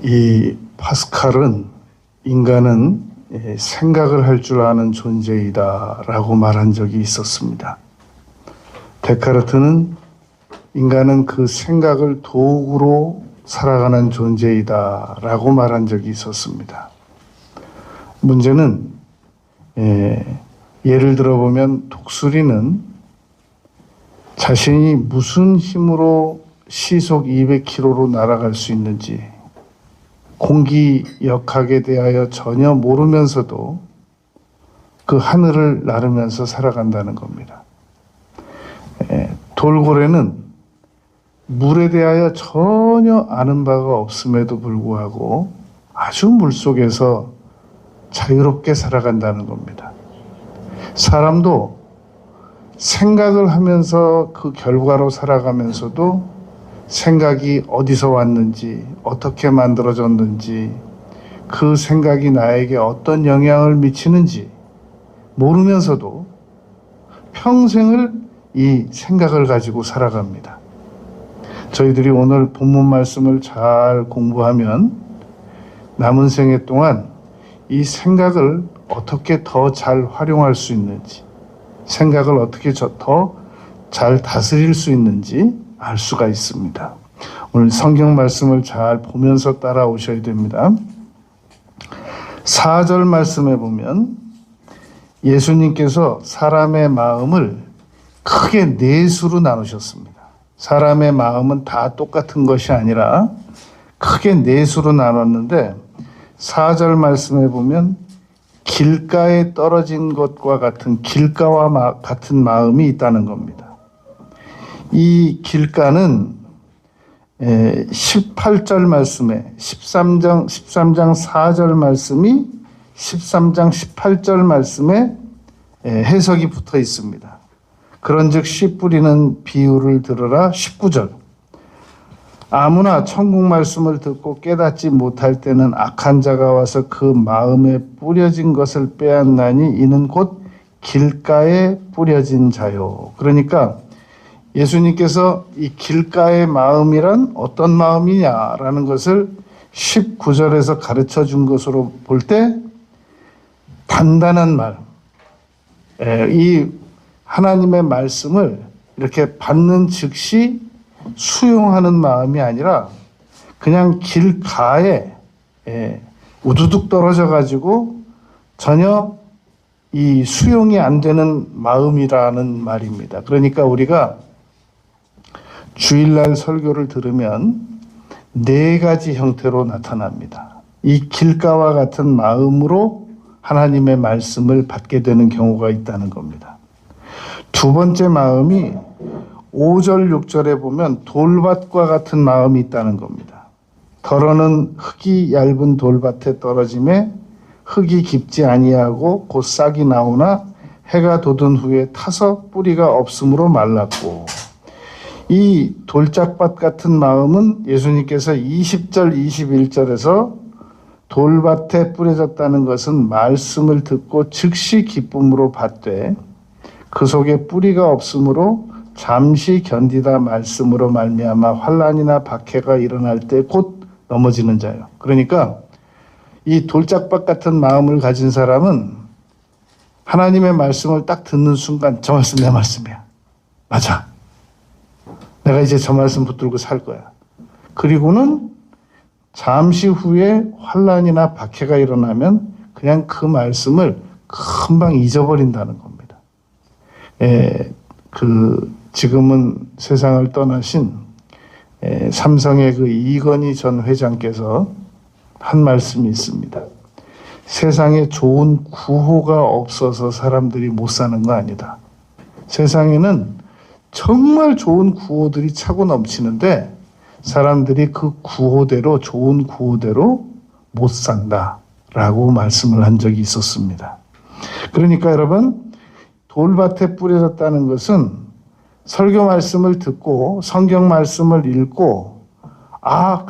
이 파스칼은 인간은 생각을 할 줄 아는 존재이다 라고 말한 적이 있었습니다. 데카르트는 인간은 그 생각을 도구로 살아가는 존재이다 라고 말한 적이 있었습니다. 문제는 예를 들어보면 독수리는 자신이 무슨 힘으로 시속 200km로 날아갈 수 있는지 공기 역학에 대하여 전혀 모르면서도 그 하늘을 나르면서 살아간다는 겁니다. 돌고래는 물에 대하여 전혀 아는 바가 없음에도 불구하고 아주 물속에서 자유롭게 살아간다는 겁니다. 사람도 생각을 하면서 그 결과로 살아가면서도 생각이 어디서 왔는지, 어떻게 만들어졌는지, 그 생각이 나에게 어떤 영향을 미치는지 모르면서도 평생을 이 생각을 가지고 살아갑니다. 저희들이 오늘 본문 말씀을 잘 공부하면 남은 생애 동안 이 생각을 어떻게 더 잘 활용할 수 있는지, 생각을 어떻게 더 잘 다스릴 수 있는지 알 수가 있습니다. 오늘 성경 말씀을 잘 보면서 따라오셔야 됩니다. 4절 말씀에 보면 예수님께서 사람의 마음을 크게 네 수로 나누셨습니다. 사람의 마음은 다 똑같은 것이 아니라 크게 네 수로 나눴는데 4절 말씀에 보면 길가에 떨어진 것과 같은 길가와 같은 마음이 있다는 겁니다. 이 길가는 18절 말씀에 13장 4절 말씀이 13장 18절 말씀에 해석이 붙어 있습니다. 그런즉 씨 뿌리는 비유를 들으라 19절. 아무나 천국 말씀을 듣고 깨닫지 못할 때는 악한 자가 와서 그 마음에 뿌려진 것을 빼앗나니 이는 곧 길가에 뿌려진 자요. 그러니까 예수님께서 이 길가의 마음이란 어떤 마음이냐라는 것을 19절에서 가르쳐 준 것으로 볼 때 단단한 말, 이 하나님의 말씀을 이렇게 받는 즉시 수용하는 마음이 아니라 그냥 길가에 우두둑 떨어져 가지고 전혀 이 수용이 안 되는 마음이라는 말입니다. 그러니까 우리가 주일날 설교를 들으면 네 가지 형태로 나타납니다. 이 길가와 같은 마음으로 하나님의 말씀을 받게 되는 경우가 있다는 겁니다. 두 번째 마음이 5절, 6절에 보면 돌밭과 같은 마음이 있다는 겁니다. 덜어는 흙이 얇은 돌밭에 떨어짐에 흙이 깊지 아니하고 곧 싹이 나오나 해가 돋은 후에 타서 뿌리가 없으므로 말랐고, 이 돌짝밭 같은 마음은 예수님께서 20절, 21절에서 돌밭에 뿌려졌다는 것은 말씀을 듣고 즉시 기쁨으로 받되 그 속에 뿌리가 없으므로 잠시 견디다 말씀으로 말미암아 환난이나 박해가 일어날 때 곧 넘어지는 자요. 그러니까 이 돌짝밭 같은 마음을 가진 사람은 하나님의 말씀을 딱 듣는 순간 저 말씀 내 말씀이야. 맞아. 내가 이제 저 말씀 붙들고 살 거야. 그리고는 잠시 후에 환난이나 박해가 일어나면 그냥 그 말씀을 금방 잊어버린다는 겁니다. 지금은 세상을 떠나신 삼성의 그 이건희 전 회장께서 한 말씀이 있습니다. 세상에 좋은 구호가 없어서 사람들이 못 사는 거 아니다. 세상에는 정말 좋은 구호들이 차고 넘치는데 사람들이 그 구호대로, 좋은 구호대로 못 산다라고 말씀을 한 적이 있었습니다. 그러니까 여러분, 돌밭에 뿌려졌다는 것은 설교 말씀을 듣고 성경 말씀을 읽고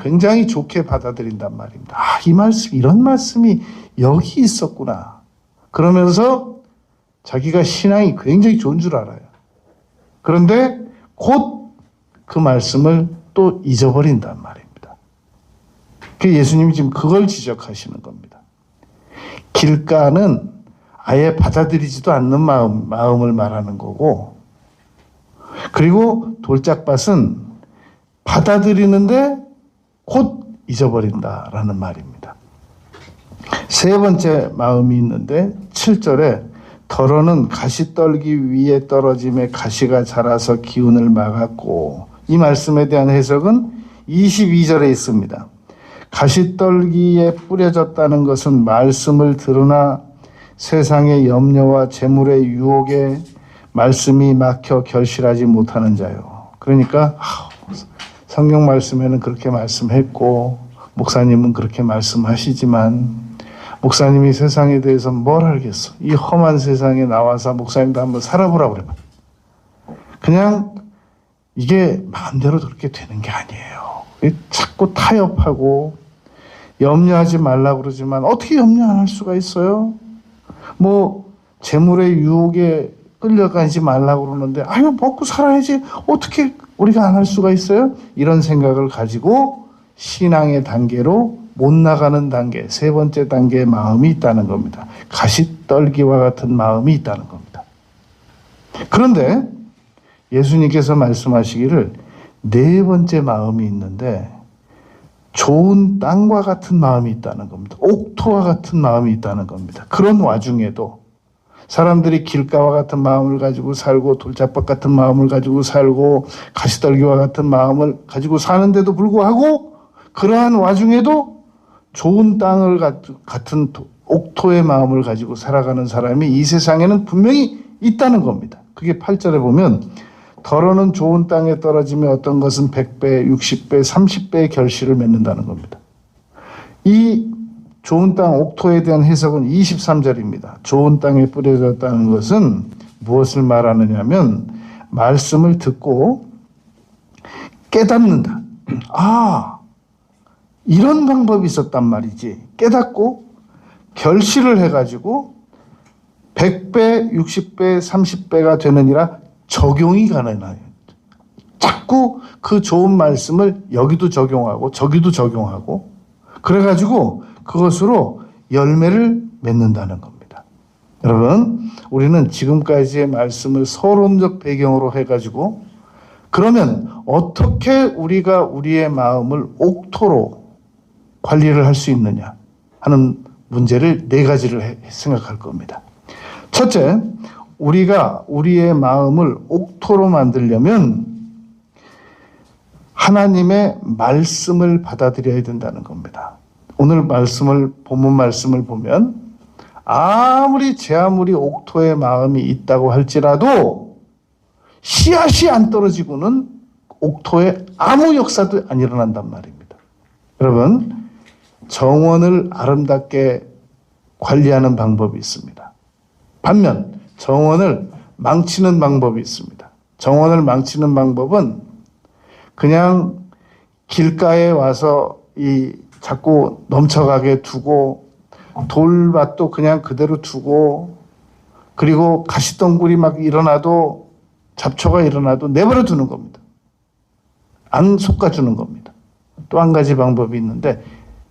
굉장히 좋게 받아들인단 말입니다. 이 말씀, 이런 말씀이 여기 있었구나. 그러면서 자기가 신앙이 굉장히 좋은 줄 알아요. 그런데 곧 그 말씀을 또 잊어버린단 말입니다. 그 예수님이 지금 그걸 지적하시는 겁니다. 길가는 아예 받아들이지도 않는 마음을 말하는 거고, 그리고 돌짝밭은 받아들이는데 곧 잊어버린다라는 말입니다. 세 번째 마음이 있는데 7절에 덜어는 가시떨기 위에 떨어짐에 가시가 자라서 기운을 막았고, 이 말씀에 대한 해석은 22절에 있습니다. 가시떨기에 뿌려졌다는 것은 말씀을 들으나 세상의 염려와 재물의 유혹에 말씀이 막혀 결실하지 못하는 자요. 그러니까 성경 말씀에는 그렇게 말씀했고 목사님은 그렇게 말씀하시지만 목사님이 세상에 대해서 뭘 알겠어. 이 험한 세상에 나와서 목사님도 한번 살아보라고 그래. 그냥 이게 마음대로 그렇게 되는 게 아니에요. 자꾸 타협하고 염려하지 말라고 그러지만 어떻게 염려 안 할 수가 있어요? 뭐 재물의 유혹에 끌려가지 말라고 그러는데 아유 먹고 살아야지 어떻게 우리가 안 할 수가 있어요? 이런 생각을 가지고 신앙의 단계로 못 나가는 단계, 세 번째 단계의 마음이 있다는 겁니다. 가시떨기와 같은 마음이 있다는 겁니다. 그런데 예수님께서 말씀하시기를 네 번째 마음이 있는데 좋은 땅과 같은 마음이 있다는 겁니다. 옥토와 같은 마음이 있다는 겁니다. 그런 와중에도 사람들이 길가와 같은 마음을 가지고 살고 돌짝밭 같은 마음을 가지고 살고 가시떨기와 같은 마음을 가지고 사는데도 불구하고 그러한 와중에도 좋은 땅을 같은 옥토의 마음을 가지고 살아가는 사람이 이 세상에는 분명히 있다는 겁니다. 그게 8절에 보면 덜어는 좋은 땅에 떨어지면 어떤 것은 100배, 60배, 30배의 결실을 맺는다는 겁니다. 이 좋은 땅 옥토에 대한 해석은 23절입니다. 좋은 땅에 뿌려졌다는 것은 무엇을 말하느냐면 말씀을 듣고 깨닫는다. 이런 방법이 있었단 말이지. 깨닫고 결실을 해가지고 100배, 60배, 30배가 되느니라 적용이 가능해요. 자꾸 그 좋은 말씀을 여기도 적용하고 저기도 적용하고 그래가지고 그것으로 열매를 맺는다는 겁니다. 여러분, 우리는 지금까지의 말씀을 서론적 배경으로 해가지고 그러면 어떻게 우리가 우리의 마음을 옥토로 관리를 할 수 있느냐 하는 문제를 네 가지를 생각할 겁니다. 첫째, 우리가 우리의 마음을 옥토로 만들려면 하나님의 말씀을 받아들여야 된다는 겁니다. 오늘 본문 말씀을 보면 제 아무리 옥토의 마음이 있다고 할지라도 씨앗이 안 떨어지고는 옥토에 아무 역사도 안 일어난단 말입니다. 여러분, 정원을 아름답게 관리하는 방법이 있습니다. 반면 정원을 망치는 방법이 있습니다. 정원을 망치는 방법은 그냥 길가에 와서 자꾸 넘쳐가게 두고 돌밭도 그냥 그대로 두고 그리고 가시덩굴이 막 일어나도 잡초가 일어나도 내버려 두는 겁니다. 안 솎아주는 겁니다. 또 한 가지 방법이 있는데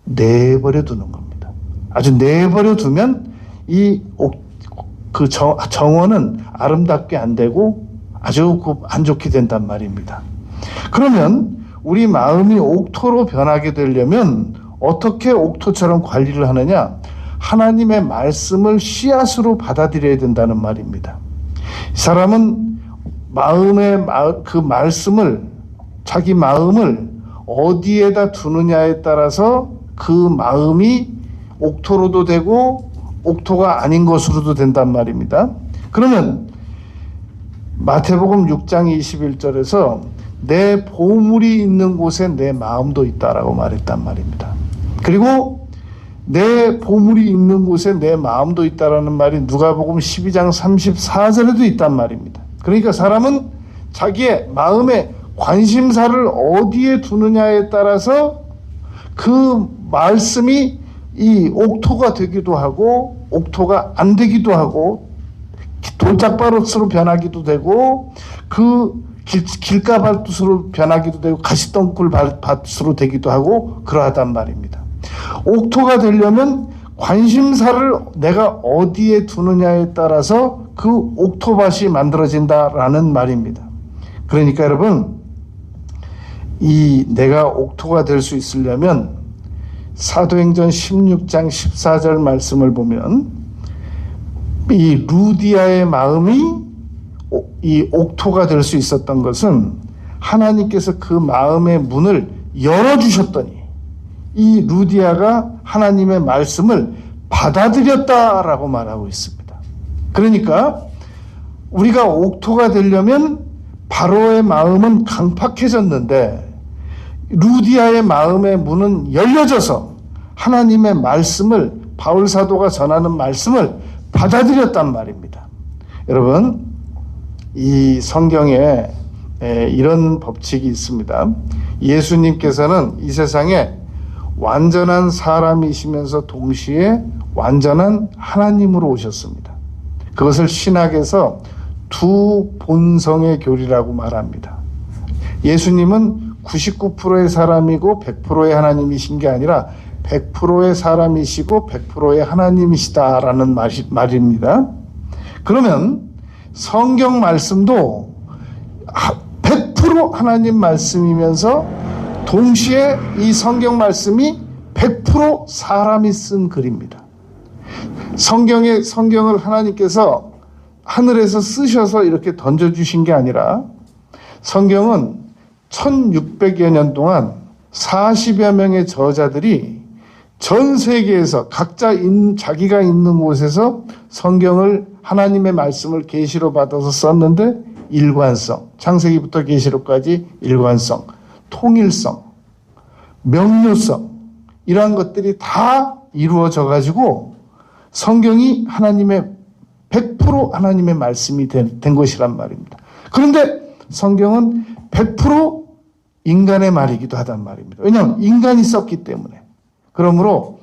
내버려 두는 겁니다. 아주 내버려 두면 정원은 아름답게 안 되고 아주 안 좋게 된단 말입니다. 그러면 우리 마음이 옥토로 변하게 되려면 어떻게 옥토처럼 관리를 하느냐? 하나님의 말씀을 씨앗으로 받아들여야 된다는 말입니다. 이 사람은 그 말씀을 자기 마음을 어디에다 두느냐에 따라서 그 마음이 옥토로도 되고 옥토가 아닌 것으로도 된단 말입니다. 그러면 마태복음 6장 21절에서 내 보물이 있는 곳에 내 마음도 있다라고 말했단 말입니다. 그리고 내 보물이 있는 곳에 내 마음도 있다라는 말이 누가복음 12장 34절에도 있단 말입니다. 그러니까 사람은 자기의 마음의 관심사를 어디에 두느냐에 따라서 그 말씀이 이 옥토가 되기도 하고 옥토가 안 되기도 하고 돌짝바로스로 변하기도 되고 그 길가밭으로 변하기도 되고 가시덩굴 밭으로 되기도 하고 그러하단 말입니다. 옥토가 되려면 관심사를 내가 어디에 두느냐에 따라서 그 옥토밭이 만들어진다라는 말입니다. 그러니까 여러분, 이 내가 옥토가 될 수 있으려면 사도행전 16장 14절 말씀을 보면 이 루디아의 마음이 이 옥토가 될 수 있었던 것은 하나님께서 그 마음의 문을 열어주셨더니 이 루디아가 하나님의 말씀을 받아들였다라고 말하고 있습니다. 그러니까 우리가 옥토가 되려면 바로의 마음은 강팍해졌는데 루디아의 마음의 문은 열려져서 하나님의 말씀을, 바울 사도가 전하는 말씀을 받아들였단 말입니다. 여러분, 이 성경에 이런 법칙이 있습니다. 예수님께서는 이 세상에 완전한 사람이시면서 동시에 완전한 하나님으로 오셨습니다. 그것을 신학에서 두 본성의 교리라고 말합니다. 예수님은 99%의 사람이고 100%의 하나님이신 게 아니라 100%의 사람이시고 100%의 하나님이시다라는 말입니다. 그러면 성경 말씀도 100% 하나님 말씀이면서 동시에 이 성경 말씀이 100% 사람이 쓴 글입니다. 성경을 하나님께서 하늘에서 쓰셔서 이렇게 던져주신 게 아니라 성경은 1600여 년 동안 40여 명의 저자들이 전 세계에서 각자 자기가 있는 곳에서 성경을, 하나님의 말씀을 계시로 받아서 썼는데 일관성, 창세기부터 계시록까지 일관성, 통일성, 명료성, 이러한 것들이 다 이루어져 가지고 성경이 하나님의 100% 하나님의 말씀이 된 것이란 말입니다. 그런데 성경은 100% 인간의 말이기도 하단 말입니다. 왜냐하면 인간이 썼기 때문에. 그러므로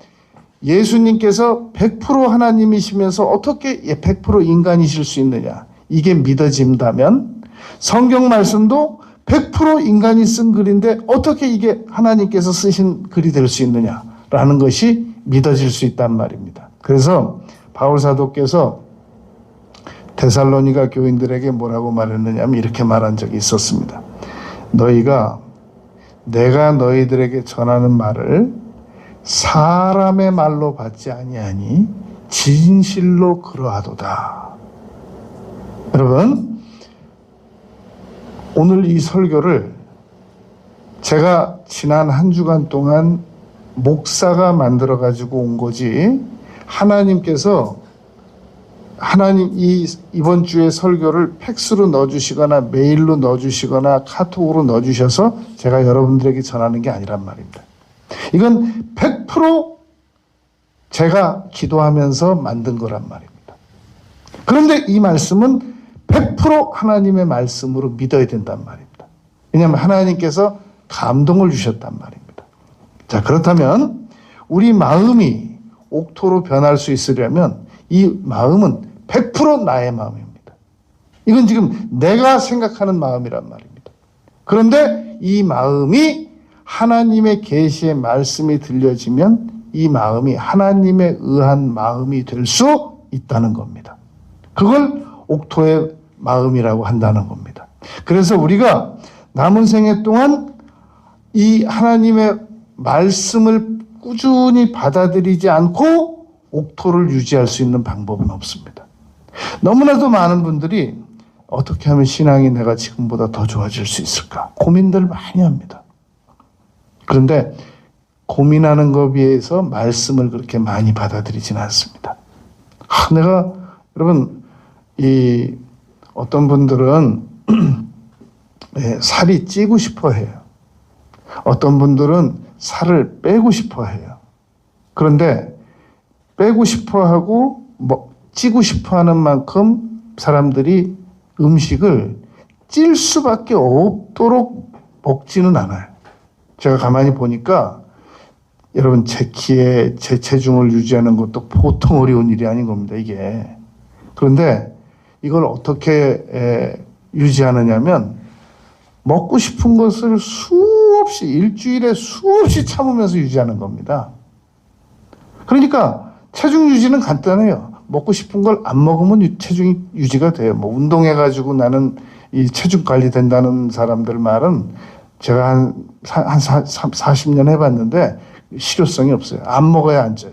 예수님께서 100% 하나님이시면서 어떻게 100% 인간이실 수 있느냐, 이게 믿어진다면 성경 말씀도 100% 인간이 쓴 글인데 어떻게 이게 하나님께서 쓰신 글이 될 수 있느냐라는 것이 믿어질 수 있단 말입니다. 그래서 바울 사도께서 데살로니가 교인들에게 뭐라고 말했느냐면 이렇게 말한 적이 있었습니다. 너희가 내가 너희들에게 전하는 말을 사람의 말로 받지 아니하니 진실로 그러하도다. 여러분, 오늘 이 설교를 제가 지난 한 주간 동안 목사가 만들어 가지고 온 거지, 하나님께서 이번 주에 설교를 팩스로 넣어주시거나 메일로 넣어주시거나 카톡으로 넣어주셔서 제가 여러분들에게 전하는 게 아니란 말입니다. 이건 100% 제가 기도하면서 만든 거란 말입니다. 그런데 이 말씀은 100% 하나님의 말씀으로 믿어야 된단 말입니다. 왜냐하면 하나님께서 감동을 주셨단 말입니다. 자, 그렇다면 우리 마음이 옥토로 변할 수 있으려면 이 마음은 100% 나의 마음입니다. 이건 지금 내가 생각하는 마음이란 말입니다. 그런데 이 마음이 하나님의 계시의 말씀이 들려지면 이 마음이 하나님에 의한 마음이 될 수 있다는 겁니다. 그걸 옥토의 마음이라고 한다는 겁니다. 그래서 우리가 남은 생애 동안 이 하나님의 말씀을 꾸준히 받아들이지 않고 옥토를 유지할 수 있는 방법은 없습니다. 너무나도 많은 분들이 어떻게 하면 신앙이 내가 지금보다 더 좋아질 수 있을까 고민들 많이 합니다. 그런데 고민하는 것에 비해서 말씀을 그렇게 많이 받아들이지는 않습니다. 여러분, 어떤 분들은 살이 찌고 싶어 해요. 어떤 분들은 살을 빼고 싶어 해요. 그런데 빼고 싶어 하고 찌고 싶어 하는 만큼 사람들이 음식을 찔 수밖에 없도록 먹지는 않아요. 제가 가만히 보니까 여러분, 제 키에 제 체중을 유지하는 것도 보통 어려운 일이 아닌 겁니다, 이게. 그런데 이걸 어떻게 유지하느냐면 먹고 싶은 것을 수없이, 일주일에 수없이 참으면서 유지하는 겁니다. 그러니까 체중 유지는 간단해요. 먹고 싶은 걸 안 먹으면 체중이 유지가 돼요. 뭐 운동해가지고 나는 이 체중 관리 된다는 사람들 말은 제가 한 40년 해봤는데 실효성이 없어요. 안 먹어야 안 쪄요.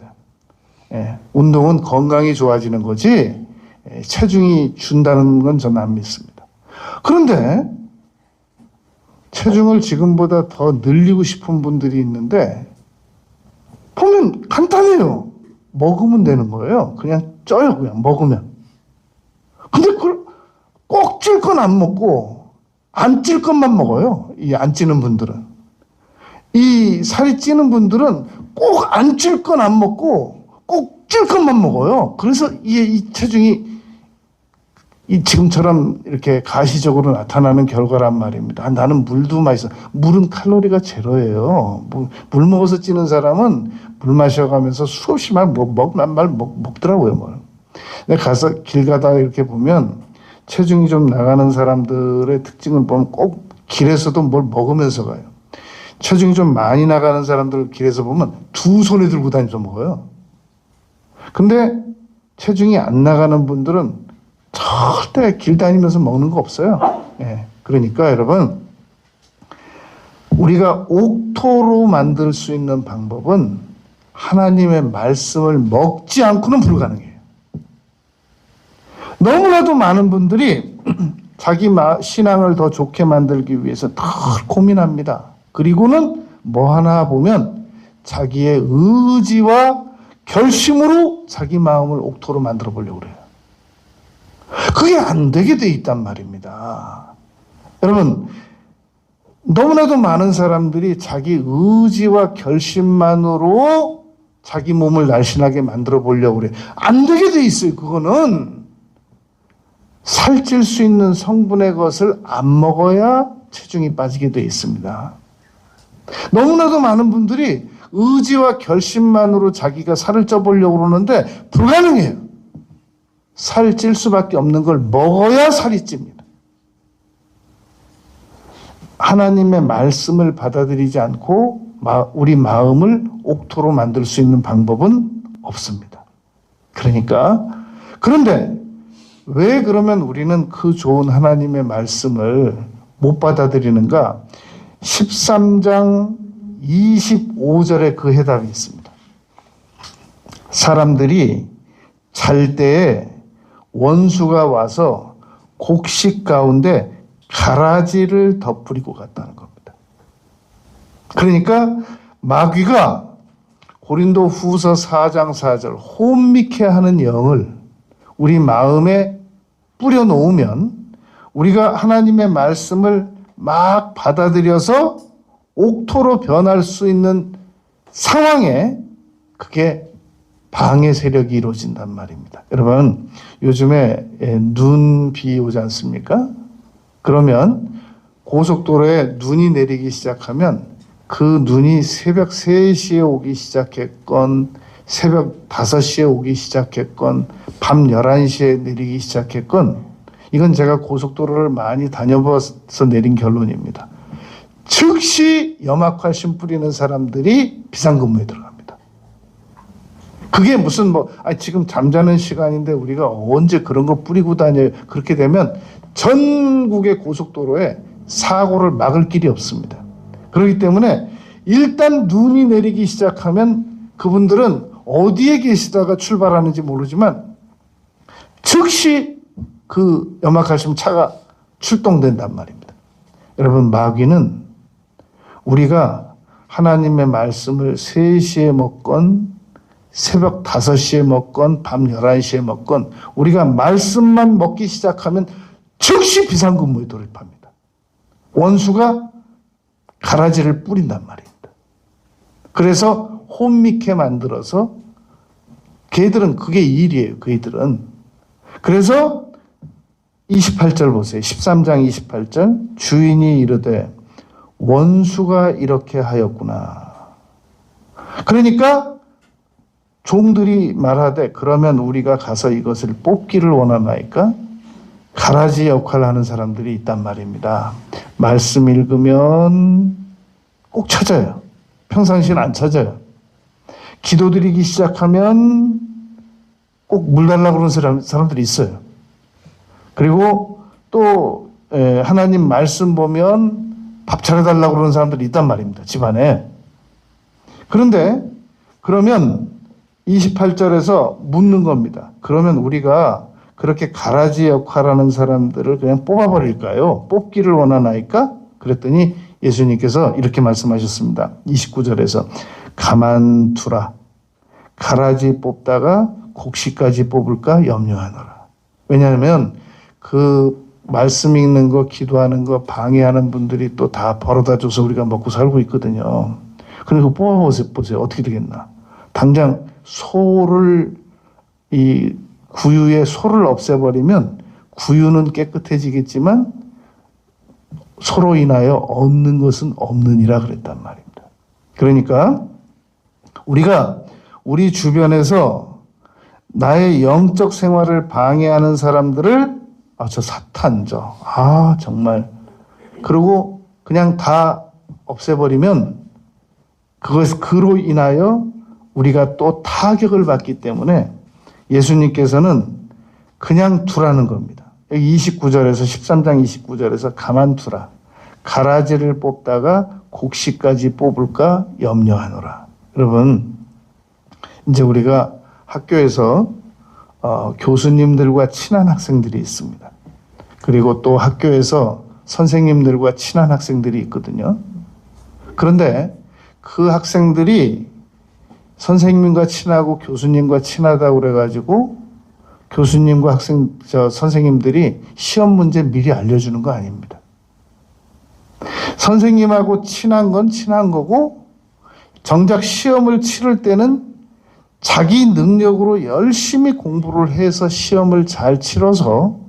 예, 운동은 건강이 좋아지는 거지 체중이 준다는 건 저는 안 믿습니다. 그런데 체중을 지금보다 더 늘리고 싶은 분들이 있는데 보면 간단해요. 먹으면 되는 거예요. 그냥 쪄요. 그냥 먹으면. 근데 그걸 꼭 찔 건 안 먹고 안 찔 것만 먹어요. 이 안 찌는 분들은. 이 살이 찌는 분들은 꼭 안 찔 건 안 먹고 꼭 찔 것만 먹어요. 그래서 이 체중이 이 지금처럼 이렇게 가시적으로 나타나는 결과란 말입니다. 나는 물도 맛있어. 물은 칼로리가 제로예요. 물 먹어서 찌는 사람은 물 마셔가면서 수없이 먹더라고요. 뭘. 근데 가서 길 가다가 이렇게 보면 체중이 좀 나가는 사람들의 특징을 보면 꼭 길에서도 뭘 먹으면서 가요. 체중이 좀 많이 나가는 사람들 길에서 보면 두 손에 들고 다니면서 먹어요. 근데 체중이 안 나가는 분들은 절대 길 다니면서 먹는 거 없어요. 예. 그러니까 여러분, 우리가 옥토로 만들 수 있는 방법은 하나님의 말씀을 먹지 않고는 불가능해요. 너무나도 많은 분들이 자기 신앙을 더 좋게 만들기 위해서 더 고민합니다. 그리고는 뭐 하나 보면 자기의 의지와 결심으로 자기 마음을 옥토로 만들어 보려고 그래요. 그게 안 되게 돼 있단 말입니다. 여러분, 너무나도 많은 사람들이 자기 의지와 결심만으로 자기 몸을 날씬하게 만들어 보려고 그래요. 안 되게 돼 있어요. 그거는 살찔 수 있는 성분의 것을 안 먹어야 체중이 빠지게 돼 있습니다. 너무나도 많은 분들이 의지와 결심만으로 자기가 살을 쪄보려고 그러는데 불가능해요. 살 찔 수밖에 없는 걸 먹어야 살이 찝니다. 하나님의 말씀을 받아들이지 않고 우리 마음을 옥토로 만들 수 있는 방법은 없습니다. 그런데 왜 그러면 우리는 그 좋은 하나님의 말씀을 못 받아들이는가? 13장 25절에 그 해답이 있습니다. 사람들이 잘 때에 원수가 와서 곡식 가운데 가라지를 덧뿌리고 갔다는 겁니다. 그러니까 마귀가 고린도 후서 4장 4절 혼미케 하는 영을 우리 마음에 뿌려놓으면 우리가 하나님의 말씀을 막 받아들여서 옥토로 변할 수 있는 상황에 그게 방해 세력이 이루어진단 말입니다. 여러분, 요즘에 눈비 오지 않습니까? 그러면 고속도로에 눈이 내리기 시작하면 그 눈이 새벽 3시에 오기 시작했건 새벽 5시에 오기 시작했건 밤 11시에 내리기 시작했건 이건 제가 고속도로를 많이 다녀봐서 내린 결론입니다. 즉시 염화칼슘 뿌리는 사람들이 비상근무에 들어갑니다. 그게 무슨 지금 잠자는 시간인데 우리가 언제 그런 거 뿌리고 다녀요. 그렇게 되면 전국의 고속도로에 사고를 막을 길이 없습니다. 그렇기 때문에 일단 눈이 내리기 시작하면 그분들은 어디에 계시다가 출발하는지 모르지만 즉시 그 염화칼슘 차가 출동된단 말입니다. 여러분, 마귀는 우리가 하나님의 말씀을 3시에 먹건 새벽 5시에 먹건 밤 11시에 먹건 우리가 말씀만 먹기 시작하면 즉시 비상근무에 돌입합니다. 원수가 가라지를 뿌린단 말입니다. 그래서 혼미케 만들어서 걔들은 그게 일이에요. 그들은. 그래서 28절 보세요. 13장 28절 주인이 이르되 원수가 이렇게 하였구나. 그러니까 종들이 말하되 그러면 우리가 가서 이것을 뽑기를 원하나이까? 가라지 역할을 하는 사람들이 있단 말입니다. 말씀 읽으면 꼭 찾아요. 평상시는 안 찾아요. 기도드리기 시작하면 꼭 물 달라고 그러는 사람들이 있어요. 그리고 또 하나님 말씀 보면 밥 차려달라고 그러는 사람들이 있단 말입니다. 집안에. 그런데 그러면 28절에서 묻는 겁니다. 그러면 우리가 그렇게 가라지 역할하는 사람들을 그냥 뽑아버릴까요? 뽑기를 원하나이까? 그랬더니 예수님께서 이렇게 말씀하셨습니다. 29절에서 가만두라. 가라지 뽑다가 곡식까지 뽑을까 염려하노라. 왜냐하면 그 말씀 읽는 거, 기도하는 거 방해하는 분들이 또 다 벌어다 줘서 우리가 먹고 살고 있거든요. 그래서 뽑아보세요. 어떻게 되겠나. 당장 소를, 이 구유의 소를 없애버리면 구유는 깨끗해지겠지만 소로 인하여 얻는 것은 없느니라 그랬단 말입니다. 그러니까 우리가 우리 주변에서 나의 영적 생활을 방해하는 사람들을 저 사탄 정말 그리고 그냥 다 없애버리면 그로 인하여 우리가 또 타격을 받기 때문에 예수님께서는 그냥 두라는 겁니다. 여기 29절에서 13장 29절에서 가만두라. 가라지를 뽑다가 곡식까지 뽑을까 염려하노라. 여러분 이제 우리가 학교에서 교수님들과 친한 학생들이 있습니다. 그리고 또 학교에서 선생님들과 친한 학생들이 있거든요. 그런데 그 학생들이 선생님과 친하고 교수님과 친하다고 그래가지고 교수님과 선생님들이 시험 문제 미리 알려주는 거 아닙니다. 선생님하고 친한 건 친한 거고 정작 시험을 치를 때는 자기 능력으로 열심히 공부를 해서 시험을 잘 치러서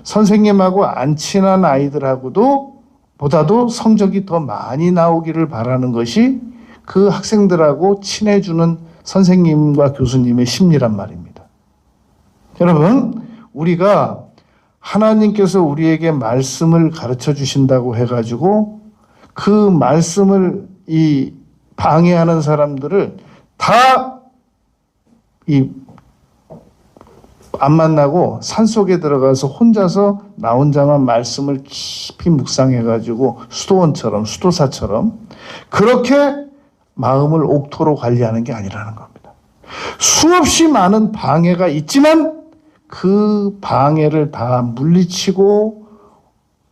선생님하고 안 친한 아이들하고도 보다도 성적이 더 많이 나오기를 바라는 것이 그 학생들하고 친해주는 선생님과 교수님의 심리란 말입니다. 여러분, 우리가 하나님께서 우리에게 말씀을 가르쳐 주신다고 해가지고 그 말씀을 방해하는 사람들을 다 안 만나고 산속에 들어가서 혼자서 나 혼자만 말씀을 깊이 묵상해가지고 수도원처럼 수도사처럼 그렇게 마음을 옥토로 관리하는 게 아니라는 겁니다. 수없이 많은 방해가 있지만 그 방해를 다 물리치고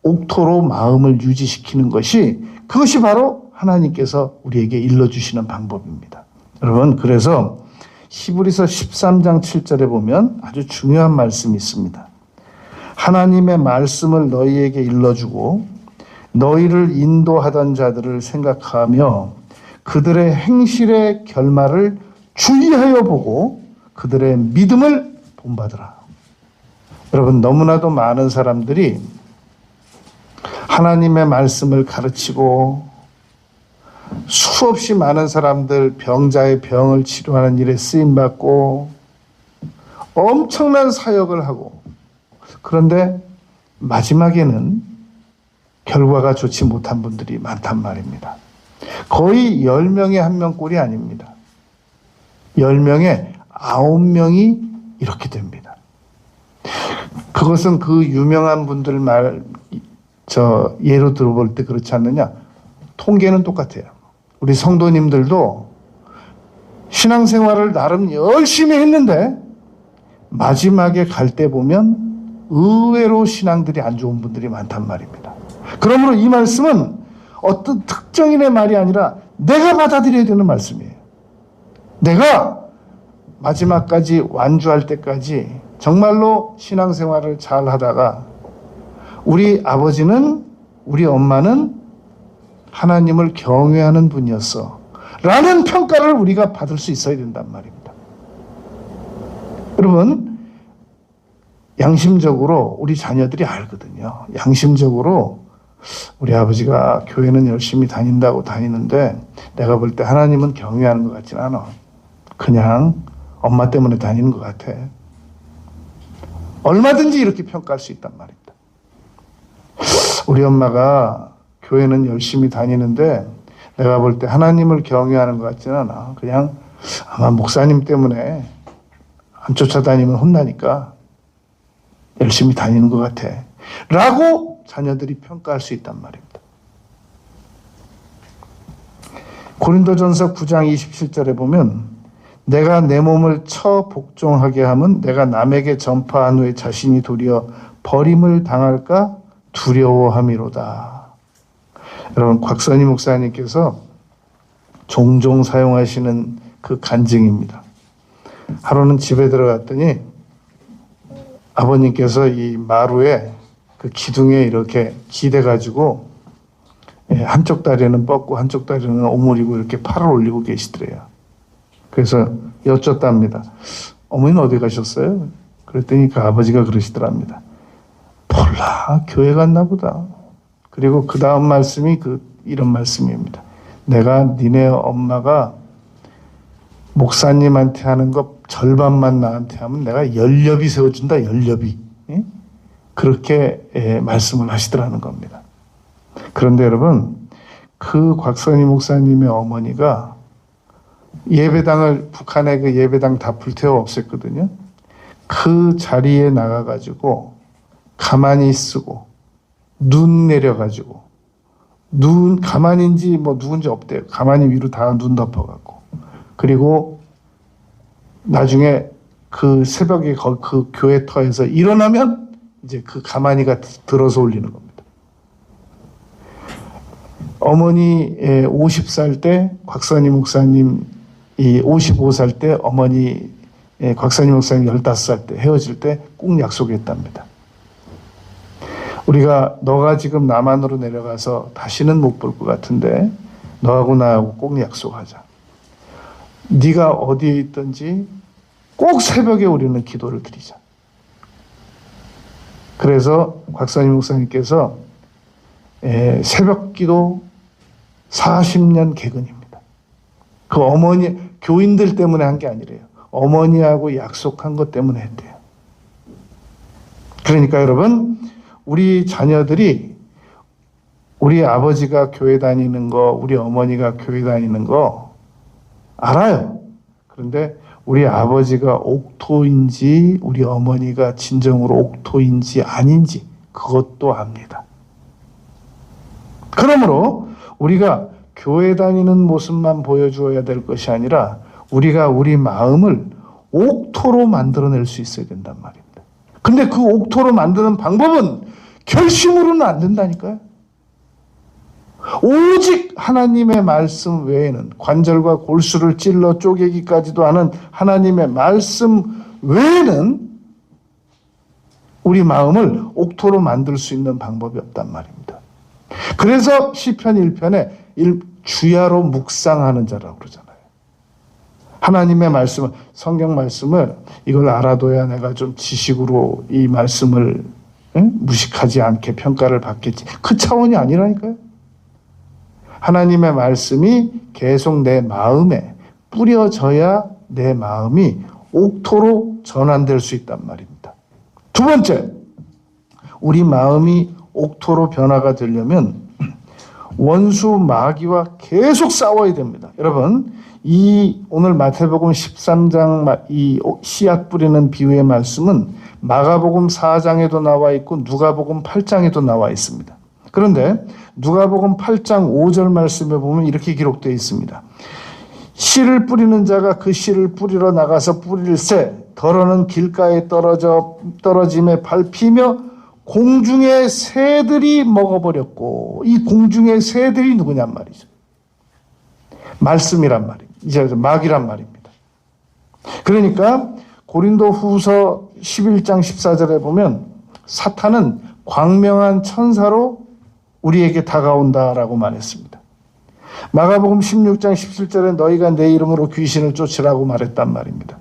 옥토로 마음을 유지시키는 그것이 바로 하나님께서 우리에게 일러주시는 방법입니다. 여러분, 그래서 히브리서 13장 7절에 보면 아주 중요한 말씀이 있습니다. 하나님의 말씀을 너희에게 일러주고 너희를 인도하던 자들을 생각하며 그들의 행실의 결말을 주의하여 보고 그들의 믿음을 본받으라. 여러분, 너무나도 많은 사람들이 하나님의 말씀을 가르치고 수없이 많은 사람들 병자의 병을 치료하는 일에 쓰임받고 엄청난 사역을 하고 그런데 마지막에는 결과가 좋지 못한 분들이 많단 말입니다. 거의 10명에 1명 꼴이 아닙니다. 10명에 9명이 이렇게 됩니다. 그것은 그 유명한 분들 예로 들어볼 때 그렇지 않느냐? 통계는 똑같아요. 우리 성도님들도 신앙생활을 나름 열심히 했는데 마지막에 갈 때 보면 의외로 신앙들이 안 좋은 분들이 많단 말입니다. 그러므로 이 말씀은 어떤 특정인의 말이 아니라 내가 받아들여야 되는 말씀이에요. 내가 마지막까지 완주할 때까지 정말로 신앙생활을 잘 하다가 우리 아버지는, 우리 엄마는 하나님을 경외하는 분이었어 라는 평가를 우리가 받을 수 있어야 된단 말입니다. 여러분, 양심적으로 우리 자녀들이 알거든요. 양심적으로 우리 아버지가 교회는 열심히 다니는데 내가 볼 때 하나님은 경외하는 것 같진 않아. 그냥 엄마 때문에 다니는 것 같아. 얼마든지 이렇게 평가할 수 있단 말입니다. 우리 엄마가 교회는 열심히 다니는데 내가 볼 때 하나님을 경외하는 것 같지는 않아. 그냥 아마 목사님 때문에 안 쫓아다니면 혼나니까 열심히 다니는 것 같아. 라고 자녀들이 평가할 수 있단 말입니다. 고린도전서 9장 27절에 보면 내가 내 몸을 처 복종하게 하면 내가 남에게 전파한 후에 자신이 도리어 버림을 당할까 두려워함이로다. 여러분, 곽선희 목사님께서 종종 사용하시는 그 간증입니다. 하루는 집에 들어갔더니 아버님께서 이 마루에 그 기둥에 이렇게 기대가지고 한쪽 다리는 뻗고 한쪽 다리는 오므리고 이렇게 팔을 올리고 계시더래요. 그래서 여쭙답니다. 어머니는 어디 가셨어요? 그랬더니 그 아버지가 그러시더랍니다. 몰라, 교회 갔나 보다. 그리고 그 다음 말씀이 이런 말씀입니다. 내가 니네 엄마가 목사님한테 하는 거 절반만 나한테 하면 내가 열렵이 세워준다, 열렵이. 그렇게 말씀을 하시더라는 겁니다. 그런데 여러분, 그 곽선희 목사님의 어머니가 예배당을, 북한의 그 예배당 다 불태워 없앴거든요. 그 자리에 나가가지고 가만히 쓰고 눈 내려가지고 눈 가만인지 뭐 누군지 없대요. 가만히 위로 다 눈 덮어갖고 그리고 나중에 그 새벽에 그 교회 터에서 일어나면 이제 그 가만히가 들어서 올리는 겁니다. 어머니 50살 때 곽선희 목사님 55살 때 어머니 곽선희 목사님 15살 때 헤어질 때 꼭 약속했답니다. 우리가 너가 지금 남한으로 내려가서 다시는 못 볼 것 같은데 너하고 나하고 꼭 약속하자. 네가 어디에 있든지 꼭 새벽에 우리는 기도를 드리자. 그래서 곽선희 목사님께서 새벽 기도 40년 개근입니다. 그 어머니 교인들 때문에 한 게 아니래요. 어머니하고 약속한 것 때문에 했대요. 그러니까 여러분, 우리 자녀들이 우리 아버지가 교회 다니는 거, 우리 어머니가 교회 다니는 거 알아요. 그런데 우리 아버지가 옥토인지 우리 어머니가 진정으로 옥토인지 아닌지 그것도 압니다. 그러므로 우리가 교회 다니는 모습만 보여주어야 될 것이 아니라 우리가 우리 마음을 옥토로 만들어낼 수 있어야 된단 말입니다. 근데 그 옥토로 만드는 방법은 결심으로는 안 된다니까요. 오직 하나님의 말씀 외에는 관절과 골수를 찔러 쪼개기까지도 하는 하나님의 말씀 외에는 우리 마음을 옥토로 만들 수 있는 방법이 없단 말입니다. 그래서 시편 1편에 주야로 묵상하는 자라고 그러잖아요. 하나님의 말씀을, 성경 말씀을 이걸 알아둬야 내가 좀 지식으로 이 말씀을 무식하지 않게 평가를 받겠지. 그 차원이 아니라니까요. 하나님의 말씀이 계속 내 마음에 뿌려져야 내 마음이 옥토로 전환될 수 있단 말입니다. 두 번째, 우리 마음이 옥토로 변화가 되려면 원수 마귀와 계속 싸워야 됩니다. 여러분, 오늘 마태복음 13장 이 씨앗 뿌리는 비유의 말씀은 마가복음 4장에도 나와 있고 누가복음 8장에도 나와 있습니다. 그런데 누가복음 8장 5절 말씀에 보면 이렇게 기록되어 있습니다. 씨를 뿌리는 자가 그 씨를 뿌리러 나가서 뿌릴새 덜어는 길가에 떨어짐에 밟히며 공중의 새들이 먹어버렸고, 이 공중의 새들이 누구냔 말이죠. 말씀이란 말입니다. 이제 마귀란 말입니다. 그러니까 고린도 후서 11장 14절에 보면 사탄은 광명한 천사로 우리에게 다가온다라고 말했습니다. 마가복음 16장 17절에 너희가 내 이름으로 귀신을 쫓으라고 말했단 말입니다.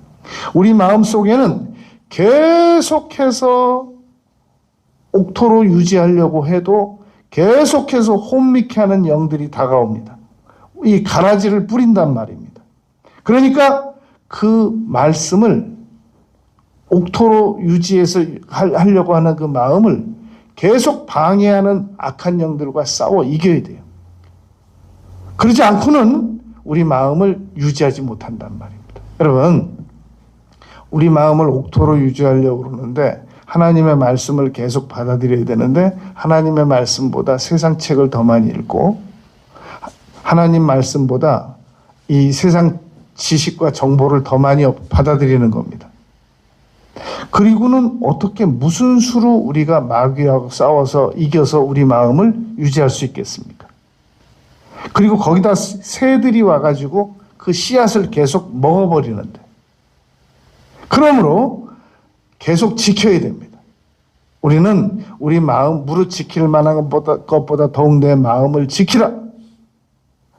우리 마음속에는 계속해서 옥토로 유지하려고 해도 계속해서 혼미케 하는 영들이 다가옵니다. 이 가라지를 뿌린단 말입니다. 그러니까 그 말씀을 옥토로 유지해서 하려고 하는 그 마음을 계속 방해하는 악한 영들과 싸워 이겨야 돼요. 그러지 않고는 우리 마음을 유지하지 못한단 말입니다. 여러분, 우리 마음을 옥토로 유지하려고 그러는데 하나님의 말씀을 계속 받아들여야 되는데 하나님의 말씀보다 세상 책을 더 많이 읽고 하나님 말씀보다 이 세상 지식과 정보를 더 많이 받아들이는 겁니다. 그리고는 어떻게 무슨 수로 우리가 마귀하고 싸워서 이겨서 우리 마음을 유지할 수 있겠습니까? 그리고 거기다 새들이 와가지고 그 씨앗을 계속 먹어버리는데 그러므로 계속 지켜야 됩니다. 우리는 우리 마음 무릇 지킬 만한 것보다 더욱 내 마음을 지키라.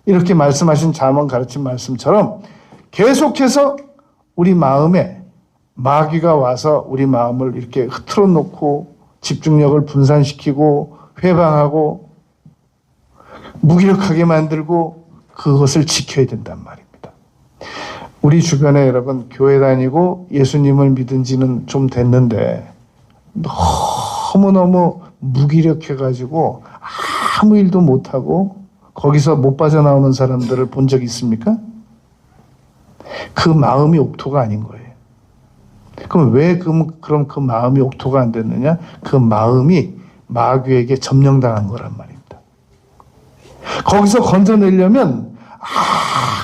이렇게 말씀하신 잠언 가르친 말씀처럼 계속해서 우리 마음에 마귀가 와서 우리 마음을 이렇게 흐트러 놓고 집중력을 분산시키고 회방하고 무기력하게 만들고 그것을 지켜야 된단 말입니다. 우리 주변에 여러분 교회 다니고 예수님을 믿은 지는 좀 됐는데 너무너무 무기력해가지고 아무 일도 못하고 거기서 못 빠져나오는 사람들을 본 적 있습니까? 그 마음이 옥토가 아닌 거예요. 그럼 왜 그럼 그 마음이 옥토가 안 됐느냐? 그 마음이 마귀에게 점령당한 거란 말입니다. 거기서 건져내려면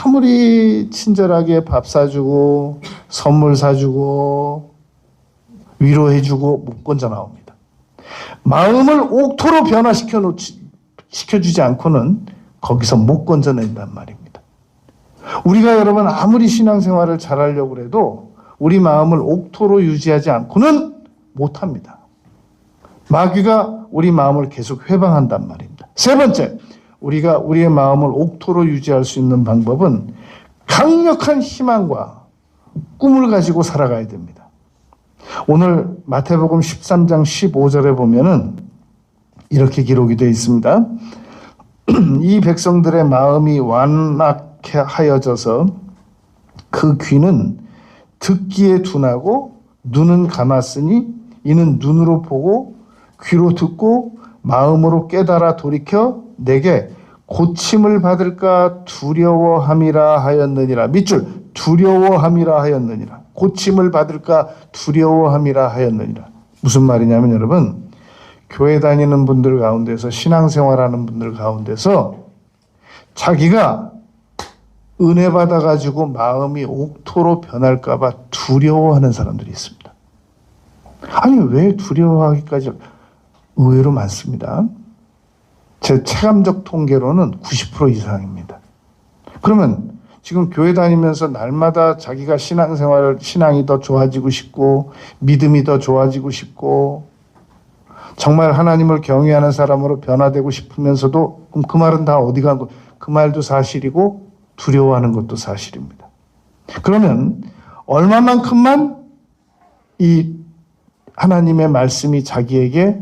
아무리 친절하게 밥 사주고 선물 사주고 위로해주고 못 건져 나옵니다. 마음을 옥토로 시켜주지 않고는 거기서 못 건져낸단 말입니다. 우리가 여러분 아무리 신앙생활을 잘하려고 해도 우리 마음을 옥토로 유지하지 않고는 못합니다. 마귀가 우리 마음을 계속 회방한단 말입니다. 세 번째, 우리가 우리의 마음을 옥토로 유지할 수 있는 방법은 강력한 희망과 꿈을 가지고 살아가야 됩니다. 오늘 마태복음 13장 15절에 보면은 이렇게 기록이 되어 있습니다. 이 백성들의 마음이 완악하여져서 그 귀는 듣기에 둔하고 눈은 감았으니 이는 눈으로 보고 귀로 듣고 마음으로 깨달아 돌이켜 내게 고침을 받을까 두려워함이라 하였느니라. 밑줄 두려워함이라 하였느니라. 고침을 받을까 두려워함이라 하였느니라. 무슨 말이냐면 여러분 교회 다니는 분들 가운데서 신앙생활하는 분들 가운데서 자기가 은혜 받아가지고 마음이 옥토로 변할까 봐 두려워하는 사람들이 있습니다. 아니 왜 두려워하기까지 의외로 많습니다. 제 체감적 통계로는 90% 이상입니다. 그러면 지금 교회 다니면서 날마다 자기가 신앙이 더 좋아지고 싶고 믿음이 더 좋아지고 싶고 정말 하나님을 경외하는 사람으로 변화되고 싶으면서도 그럼 그 말은 다 어디 간 거? 그 말도 사실이고 두려워하는 것도 사실입니다. 그러면 얼마만큼만 이 하나님의 말씀이 자기에게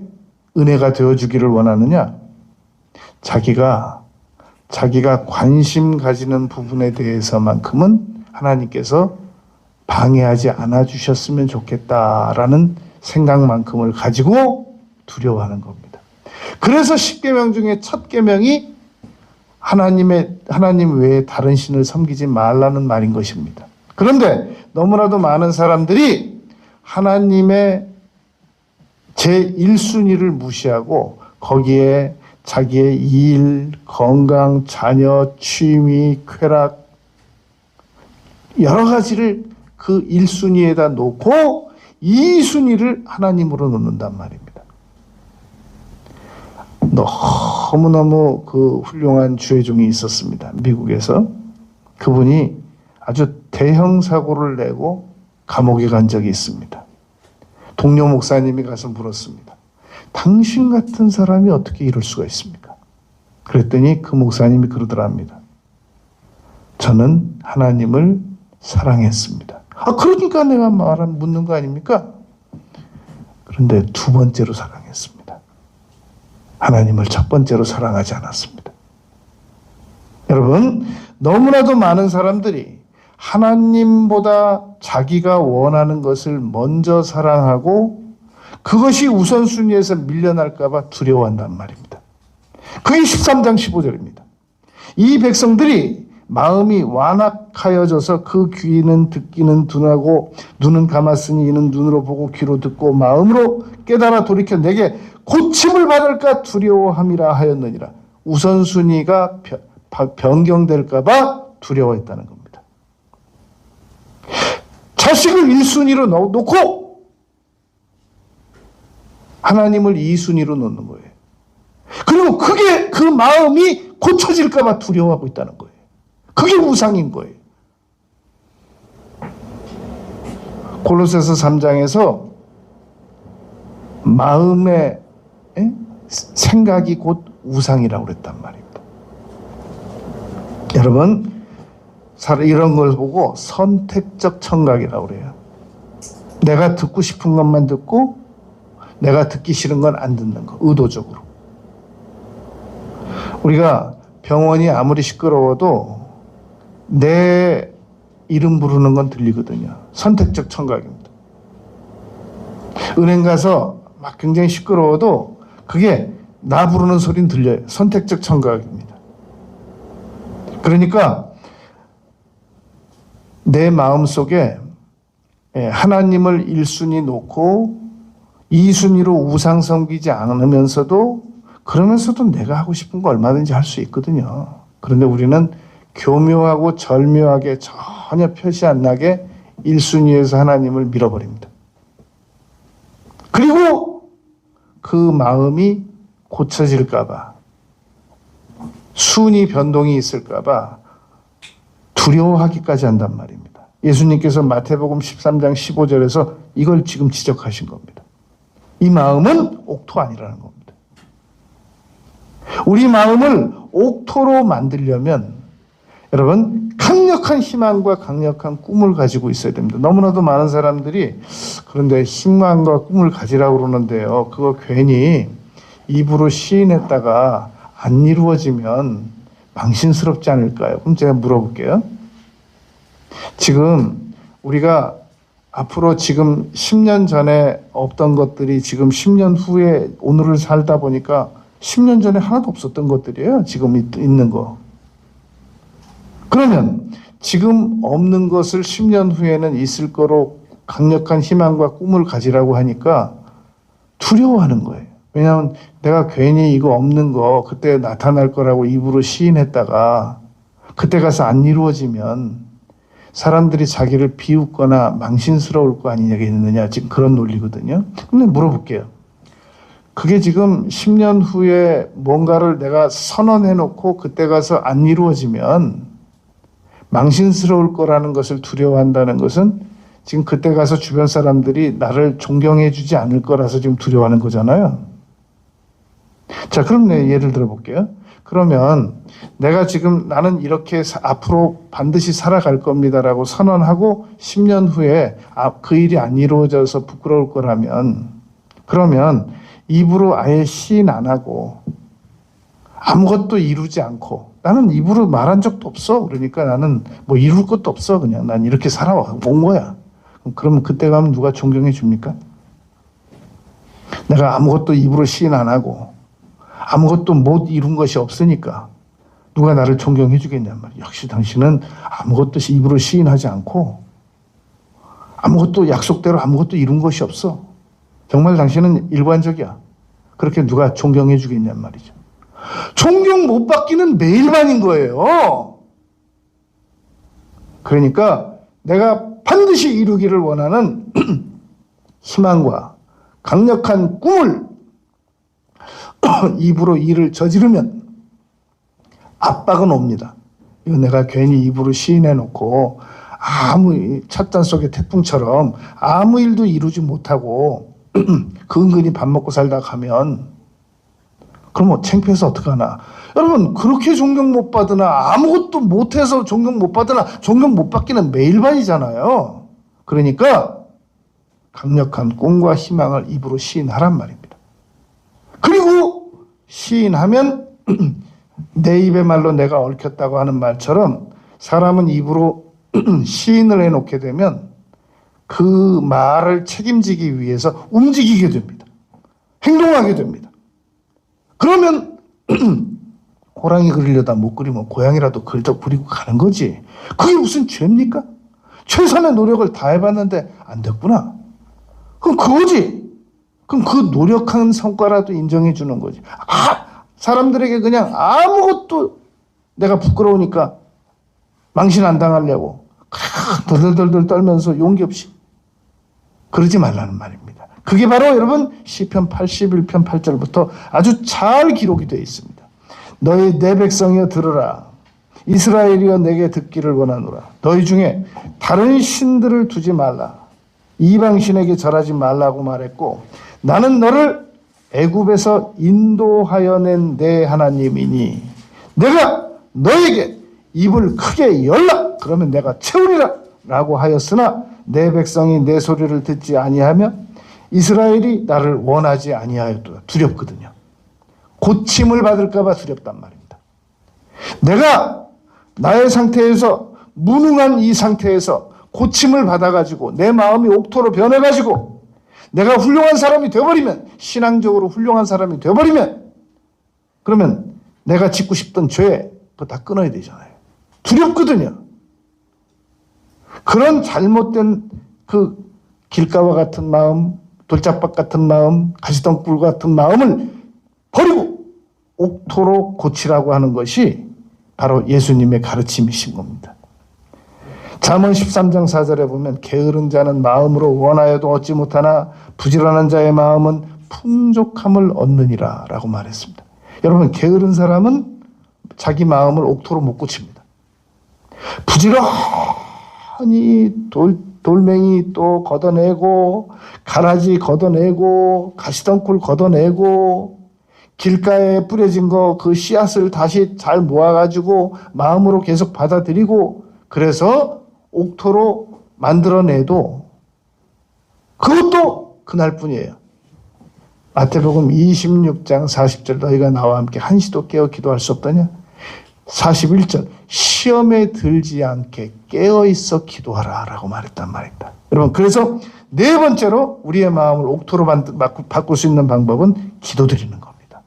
은혜가 되어주기를 원하느냐? 자기가 관심 가지는 부분에 대해서만큼은 하나님께서 방해하지 않아 주셨으면 좋겠다라는 생각만큼을 가지고 두려워하는 겁니다. 그래서 10계명 중에 첫 계명이 하나님 외에 다른 신을 섬기지 말라는 말인 것입니다. 그런데 너무나도 많은 사람들이 하나님의 제1순위를 무시하고 거기에 자기의 일, 건강, 자녀, 취미, 쾌락 여러 가지를 그 1순위에다 놓고 2순위를 하나님으로 놓는단 말입니다. 너무너무 그 훌륭한 주의종이 있었습니다. 미국에서. 그분이 아주 대형 사고를 내고 감옥에 간 적이 있습니다. 동료 목사님이 가서 물었습니다. 당신 같은 사람이 어떻게 이럴 수가 있습니까? 그랬더니 그 목사님이 그러더랍니다. 저는 하나님을 사랑했습니다. 그러니까 내가 묻는 거 아닙니까? 그런데 두 번째로 사랑했습니다. 하나님을 첫 번째로 사랑하지 않았습니다. 여러분, 너무나도 많은 사람들이 하나님보다 자기가 원하는 것을 먼저 사랑하고 그것이 우선순위에서 밀려날까 봐 두려워한단 말입니다. 그게 13장 15절입니다. 이 백성들이 마음이 완악하여져서 그 귀는 듣기는 둔하고 눈은 감았으니 이는 눈으로 보고 귀로 듣고 마음으로 깨달아 돌이켜 내게 고침을 받을까 두려워함이라 하였느니라. 우선순위가 변경될까 봐 두려워했다는 겁니다. 자식을 1순위로 놓고 하나님을 2순위로 놓는 거예요. 그리고 그게 그 마음이 고쳐질까 봐 두려워하고 있다는 거예요. 그게 우상인 거예요. 골로새서 3장에서 마음의 생각이 곧 우상이라고 그랬단 말입니다. 여러분, 이런 걸 보고 선택적 청각이라고 그래요. 내가 듣고 싶은 것만 듣고 내가 듣기 싫은 건 안 듣는 거, 의도적으로. 우리가 병원이 아무리 시끄러워도 내 이름 부르는 건 들리거든요. 선택적 청각입니다. 은행 가서 막 굉장히 시끄러워도 그게 나 부르는 소리는 들려요. 선택적 청각입니다. 그러니까 내 마음속에 하나님을 1순위 놓고 2순위로 우상 섬기지 않으면서도 그러면서도 내가 하고 싶은 거 얼마든지 할 수 있거든요. 그런데 우리는 교묘하고 절묘하게 전혀 표시 안 나게 1순위에서 하나님을 밀어버립니다. 그리고 그 마음이 고쳐질까 봐, 순위 변동이 있을까 봐 두려워하기까지 한단 말입니다. 예수님께서 마태복음 13장 15절에서 이걸 지금 지적하신 겁니다. 이 마음은 옥토 아니라는 겁니다. 우리 마음을 옥토로 만들려면 여러분 강력한 희망과 강력한 꿈을 가지고 있어야 됩니다. 너무나도 많은 사람들이 그런데 희망과 꿈을 가지라고 그러는데요. 그거 괜히 입으로 시인했다가 안 이루어지면 망신스럽지 않을까요? 그럼 제가 물어볼게요. 지금 우리가 앞으로 지금 10년 전에 없던 것들이 지금 10년 후에 오늘을 살다 보니까 10년 전에 하나도 없었던 것들이에요. 지금 있는 거. 그러면 지금 없는 것을 10년 후에는 있을 거로 강력한 희망과 꿈을 가지라고 하니까 두려워하는 거예요. 왜냐하면 내가 괜히 이거 없는 거 그때 나타날 거라고 입으로 시인했다가 그때 가서 안 이루어지면 사람들이 자기를 비웃거나 망신스러울 거 아니냐겠느냐, 지금 그런 논리거든요. 근데 물어볼게요. 그게 지금 10년 후에 뭔가를 내가 선언해놓고 그때 가서 안 이루어지면 망신스러울 거라는 것을 두려워한다는 것은 지금 그때 가서 주변 사람들이 나를 존경해 주지 않을 거라서 지금 두려워하는 거잖아요. 자, 그럼 예를 들어 볼게요. 그러면 내가 지금 나는 이렇게 앞으로 반드시 살아갈 겁니다라고 선언하고 10년 후에 그 일이 안 이루어져서 부끄러울 거라면 그러면 입으로 아예 시인 안 하고 아무것도 이루지 않고 나는 입으로 말한 적도 없어. 그러니까 나는 뭐 이룰 것도 없어. 그냥 난 이렇게 살아온 거야. 그러면 그때 가면 누가 존경해 줍니까? 내가 아무것도 입으로 시인 안 하고 아무것도 못 이룬 것이 없으니까 누가 나를 존경해 주겠냔 말이야. 역시 당신은 아무것도 입으로 시인하지 않고 아무것도 약속대로 아무것도 이룬 것이 없어. 정말 당신은 일관적이야. 그렇게 누가 존경해 주겠냔 말이죠. 존경 못 받기는 매일만인 거예요. 그러니까 내가 반드시 이루기를 원하는 희망과 강력한 꿈을 입으로 일을 저지르면 압박은 옵니다. 이거 내가 괜히 입으로 시인해놓고 아무 찻잔 속의 태풍처럼 아무 일도 이루지 못하고 근근히 밥 먹고 살다 가면 그럼 뭐 창피해서 어떡하나. 여러분 그렇게 존경 못 받으나 아무것도 못해서 존경 못 받으나 존경 못 받기는 매일반이잖아요. 그러니까 강력한 꿈과 희망을 입으로 시인하란 말입니다. 그리고 시인하면 내 입의 말로 내가 얽혔다고 하는 말처럼 사람은 입으로 시인을 해놓게 되면 그 말을 책임지기 위해서 움직이게 됩니다. 행동하게 됩니다. 그러면 호랑이 그리려다 못 그리면 고양이라도 그리고 가는 거지. 그게 무슨 죄입니까? 최선의 노력을 다 해봤는데 안 됐구나. 그럼 그거지. 그럼 그 노력한 성과라도 인정해 주는 거지. 사람들에게 그냥 아무것도 내가 부끄러우니까 망신 안 당하려고 덜덜덜덜 떨면서 용기 없이 그러지 말라는 말입니다. 그게 바로 여러분 시편 81편 8절부터 아주 잘 기록이 되어 있습니다. 너희 내 백성이여 들으라. 이스라엘이여 내게 듣기를 원하노라. 너희 중에 다른 신들을 두지 말라. 이방신에게 절하지 말라고 말했고 나는 너를 애굽에서 인도하여 낸 내 하나님이니 내가 너에게 입을 크게 열라. 그러면 내가 채우리라 라고 하였으나 내 백성이 내 소리를 듣지 아니하며 이스라엘이 나를 원하지 아니하였도다. 두렵거든요. 고침을 받을까 봐 두렵단 말입니다. 내가 나의 상태에서 무능한 이 상태에서 고침을 받아가지고 내 마음이 옥토로 변해가지고 내가 훌륭한 사람이 되어버리면 신앙적으로 훌륭한 사람이 되어버리면 그러면 내가 짓고 싶던 죄 그거 다 끊어야 되잖아요. 두렵거든요. 그런 잘못된 그 길가와 같은 마음, 돌짝밭 같은 마음, 가시덤불 같은 마음을 버리고 옥토로 고치라고 하는 것이 바로 예수님의 가르침이신 겁니다. 잠언 13장 4절에 보면 게으른 자는 마음으로 원하여도 얻지 못하나 부지런한 자의 마음은 풍족함을 얻느니라 라고 말했습니다. 여러분 게으른 사람은 자기 마음을 옥토로 못 고칩니다. 부지런히 돌멩이 또 걷어내고 가라지 걷어내고 가시덩굴 걷어내고 길가에 뿌려진 거 그 씨앗을 다시 잘 모아가지고 마음으로 계속 받아들이고 그래서 옥토로 만들어내도 그것도 그날뿐이에요. 마태복음 26장 40절 너희가 나와 함께 한시도 깨어 기도할 수 없다냐? 41절 시험에 들지 않게 깨어있어 기도하라 라고 말했단 말입니다. 여러분 그래서 네 번째로 우리의 마음을 옥토로 바꿀 수 있는 방법은 기도드리는 겁니다.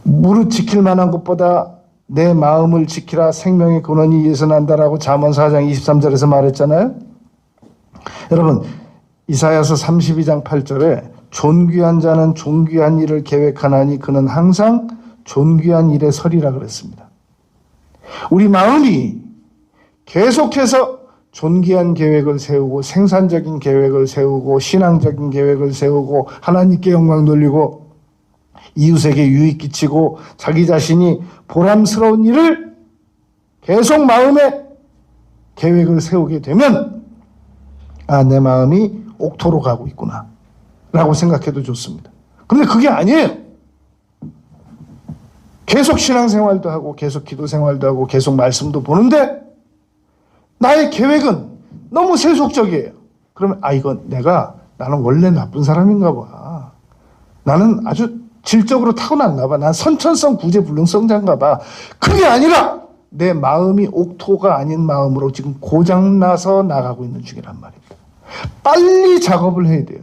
무릇 지킬 만한 것보다 내 마음을 지키라 생명의 근원이 이에서 난다라고 잠언 4장 23절에서 말했잖아요. 여러분 이사야서 32장 8절에 존귀한 자는 존귀한 일을 계획하나니 그는 항상 존귀한 일에 서리라 그랬습니다. 우리 마음이 계속해서 존귀한 계획을 세우고 생산적인 계획을 세우고 신앙적인 계획을 세우고 하나님께 영광 돌리고 이웃에게 유익 끼치고 자기 자신이 보람스러운 일을 계속 마음에 계획을 세우게 되면 내 마음이 옥토로 가고 있구나 라고 생각해도 좋습니다. 그런데 그게 아니에요. 계속 신앙생활도 하고 계속 기도생활도 하고 계속 말씀도 보는데 나의 계획은 너무 세속적이에요. 그러면 이건 나는 원래 나쁜 사람인가 봐. 나는 아주 질적으로 타고났나 봐. 난 선천성 구제불능성자인가 봐. 그게 아니라 내 마음이 옥토가 아닌 마음으로 지금 고장나서 나가고 있는 중이란 말입니다. 빨리 작업을 해야 돼요.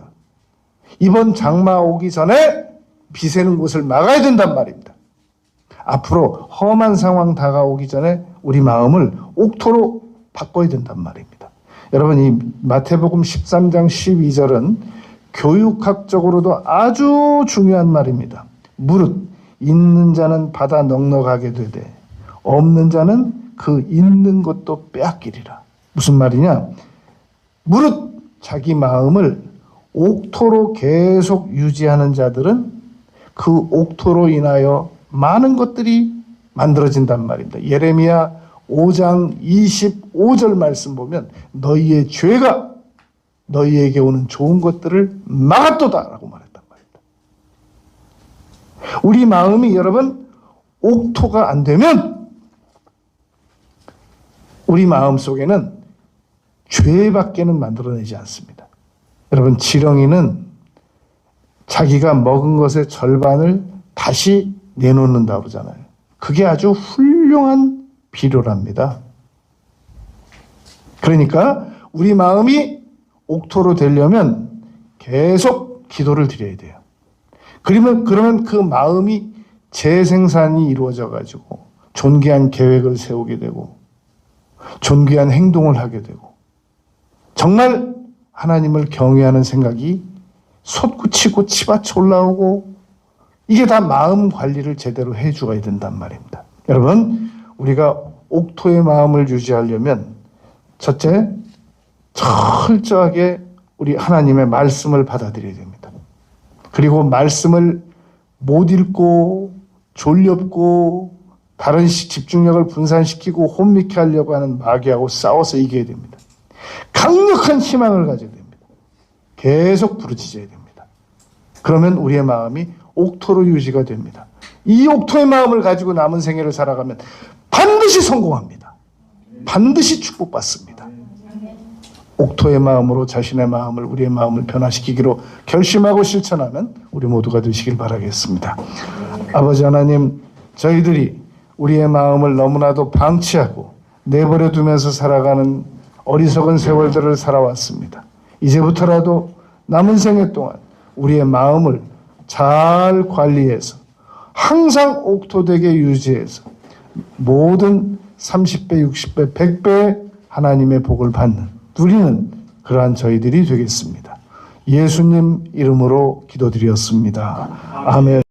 이번 장마 오기 전에 비 새는 곳을 막아야 된단 말입니다. 앞으로 험한 상황 다가오기 전에 우리 마음을 옥토로 바꿔야 된단 말입니다. 여러분 이 마태복음 13장 12절은 교육학적으로도 아주 중요한 말입니다. 무릇 있는 자는 받아 넉넉하게 되되 없는 자는 그 있는 것도 빼앗기리라. 무슨 말이냐? 무릇 자기 마음을 옥토로 계속 유지하는 자들은 그 옥토로 인하여 많은 것들이 만들어진단 말입니다. 예레미야 5장 25절 말씀 보면 너희의 죄가 너희에게 오는 좋은 것들을 막았도다 라고 말했단 말입니다. 우리 마음이 여러분 옥토가 안 되면 우리 마음 속에는 죄밖에는 만들어내지 않습니다. 여러분 지렁이는 자기가 먹은 것의 절반을 다시 내놓는다고 그러잖아요. 그게 아주 훌륭한 비료랍니다. 그러니까 우리 마음이 옥토로 되려면 계속 기도를 드려야 돼요. 그러면 그 마음이 재생산이 이루어져 가지고 존귀한 계획을 세우게 되고 존귀한 행동을 하게 되고 정말 하나님을 경외하는 생각이 솟구치고 치받쳐 올라오고 이게 다 마음 관리를 제대로 해줘야 된단 말입니다. 여러분, 우리가 옥토의 마음을 유지하려면 첫째, 철저하게 우리 하나님의 말씀을 받아들여야 됩니다. 그리고 말씀을 못 읽고 졸렵고 다른 집중력을 분산시키고 혼미케 하려고 하는 마귀하고 싸워서 이겨야 됩니다. 강력한 희망을 가져야 됩니다. 계속 부르짖어야 됩니다. 그러면 우리의 마음이 옥토로 유지가 됩니다. 이 옥토의 마음을 가지고 남은 생애를 살아가면 반드시 성공합니다. 반드시 축복받습니다. 옥토의 마음으로 자신의 마음을, 우리의 마음을 변화시키기로 결심하고 실천하면 우리 모두가 되시길 바라겠습니다. 아버지 하나님, 저희들이 우리의 마음을 너무나도 방치하고 내버려 두면서 살아가는 어리석은 세월들을 살아왔습니다. 이제부터라도 남은 생애 동안 우리의 마음을 잘 관리해서 항상 옥토되게 유지해서 모든 30배, 60배, 100배의 하나님의 복을 누리는 그러한 저희들이 되겠습니다. 예수님 이름으로 기도드렸습니다. 아멘.